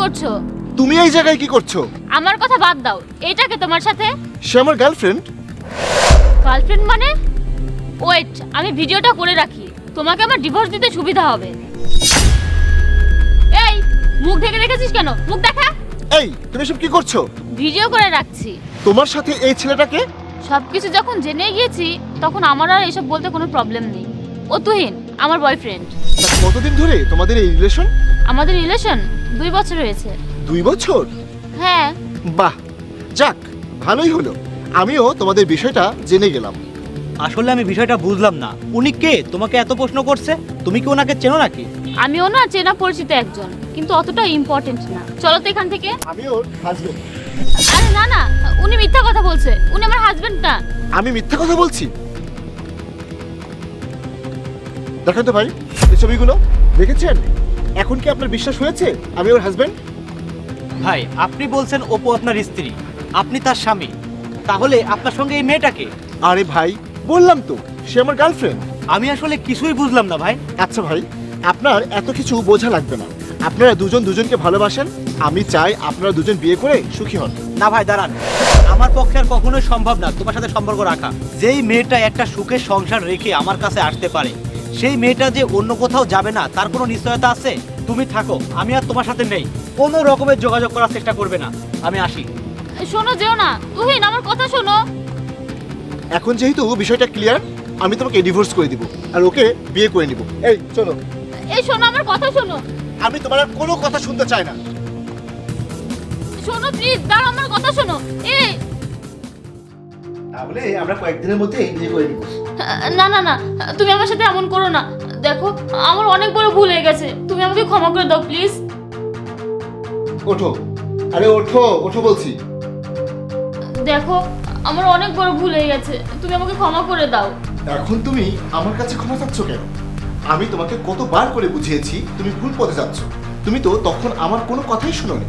করছো? তুমি এই জায়গায় কি করছো? আমার কথা বাদ দাও, এটাকে তোমার সাথে? সে আমার গার্লফ্রেন্ড। গার্লফ্রেন্ড মানে? ওয়েট, আমি ভিডিওটা করে রাখি, তোমাকে আমার ডিভোর্স দিতে সুবিধা হবে। এই, মুখ ঢেকে রেখেছিস কেন? মুখ দেখা। এই, তুমি সব কি করছো? ভিডিও করে রাখছি। তোমার সাথে এই ছেলেটাকে? সবকিছু যখন জেনে গিয়েছি তখন আমার আর এসব বলতে কোনো প্রবলেম নেই। ও তুহিন, আমার বয়ফ্রেন্ড। তা কতদিন ধরে তোমাদের এই রিলেশন? আমাদের রিলেশন 2 বছর হয়েছে। 2 বছর? হ্যাঁ। বাহ, যাক, ভালোই হলো। আমিও তোমাদের বিষয়টা জেনে গেলাম। আসলে আমি বিষয়টা বুঝলাম না, উনি কে তোমাকে এত প্রশ্ন করছে? তুমি কি ওনাকে চেনো নাকি? আমি ওনার চেনা পরিচিত একজন, কিন্তু অতটা ইম্পর্টেন্ট না। চলো তো এখান থেকে। আমি ওর হাজবেন্ড। আরে না না, উনি মিথ্যা কথা বলছে, উনি আমার হাজবেন্ড না। আমি মিথ্যা কথা বলছি? দেখেন তো ভাই, এই ছবিগুলো দেখেছেন? এখন কি আপনার বিশ্বাস হয়েছে আমি ওর হাজবেন্ড? ভাই, আপনি বলছেন অপু আপনার স্ত্রী, আপনি তার স্বামী, তাহলে আপনার সঙ্গে এই মেয়েটাকে? আরে ভাই, বললাম তো সে আমার গার্লফ্রেন্ড। আমি আসলে কিছুই বুঝলাম না ভাই। আচ্ছা ভাই, আপনার এত কিছু বোঝা লাগবে না। আপনারা দুজন দুজনকে ভালোবাসেন, আমি চাই আপনারা দুজন বিয়ে করে সুখী হন। না ভাই, দাঁড়ান, আমার পক্ষে আর কখনোই সম্ভব না তোমার সাথে সম্পর্ক রাখা। যেই মেয়েটা একটা সুখের সংসার রেখে আমার কাছে আসতে পারে, সেই মেয়েটা যে অন্য কোথাও যাবে না তার কোনো নিশ্চয়তা আছে? তুমি থাকো, আমি আর তোমার সাথে নেই। কোনো রকমের যোগাযোগ করার চেষ্টা করবে না, আমি আসি। শোনো, যেও না। তুহিন, আমার কথা শোনো। এখন যেহেতু বিষয়টা ক্লিয়ার, আমি তোমাকে ডিভোর্স করে দিব আর ওকে বিয়ে করে নিব। এই চলো। এই শোনো, আমার কথা শোনো। আমি তোমার আর কোনো কথা শুনতে চাই না। শোনো প্লিজ, দাঁড়াও, আমার কথা শোনো। এই তাহলে আমরা কয়েকদিনের মধ্যে বিয়ে করে নিব। না না না, তুমি আমার সাথে এমন করো না। দেখো, আমার অনেক বড় ভুল হয়ে গেছে, তুমি আমাকে ক্ষমা করে দাও প্লিজ। ওঠো, আরে ওঠো, ওঠো বলছি। দেখো, আমার অনেক বড় ভুল হয়ে গেছে, তুমি আমাকে ক্ষমা করে দাও। এখন তুমি আমার কাছে ক্ষমা চাচ্ছ কেন? আমি তোমাকে কতবার করে বুঝিয়েছি তুমি ভুল পথে যাচ্ছ। তুমি তো তখন আমার কোনো কথাই শুনোনি।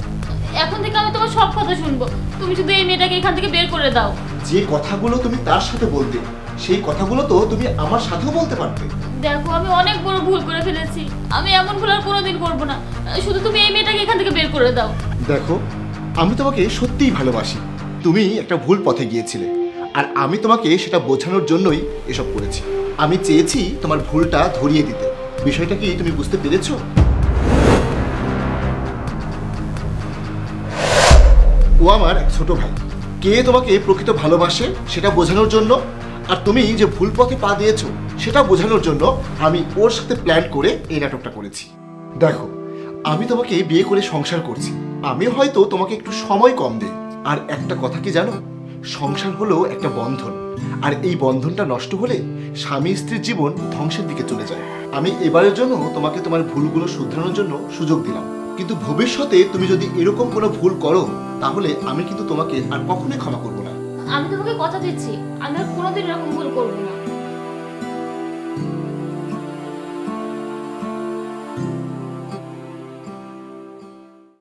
এখন থেকে আমি তোমার সব কথা শুনবো, তুমি শুধু এই মেয়েটাকে এখান থেকে বের করে দাও। যে কথাগুলো তুমি তার সাথে বলতে, সেই কথাগুলো তো তুমি আমার সাথেও বলতে পারতে। দেখো, আমি অনেক বড় ভুল করে ফেলেছি, আমি এমন ভুল আর কোনোদিন করবো না। শুধু তুমি এই মেয়েটাকে এখান থেকে বের করে দাও। দেখো, আমি তোমাকে সত্যিই ভালোবাসি। তুমি একটা ভুল পথে গিয়েছিলে, আর আমি তোমাকে সেটা বোঝানোর জন্যই এসব করেছি। আমি চেয়েছি তোমার ভুলটা ধরিয়ে দিতে। বিষয়টা কি তুমি বুঝতে পেরেছো? ও আমার এক ছোট ভাই। কে তোমাকে প্রকৃত ভালোবাসে সেটা বোঝানোর জন্য, আর তুমি যে ভুল পথে পা দিয়েছো সেটা বোঝানোর জন্য আমি ওর সাথে প্ল্যান করে এই নাটকটা করেছি। দেখো, আমি তোমাকে বিয়ে করে সংসার করছি, আমি হয়তো তোমাকে একটু সময় কম দিই। আর একটা কথা কি জানো, সংসার হলো একটা বন্ধন, আর এই বন্ধনটা নষ্ট হলে স্বামী স্ত্রীর জীবন ধ্বংসের দিকে চলে যায়। আমি এবারের জন্য তোমাকে তোমার ভুলগুলো শুধরানোর জন্য সুযোগ দিলাম, কিন্তু ভবিষ্যতে তুমি যদি এরকম কোনো ভুল করো তাহলে আমি কিন্তু তোমাকে আর কখনোই ক্ষমা করবো না। আমি তোমাকে কথা দিচ্ছি, আমি আর কোনোদিন এরকম ভুল করবো না।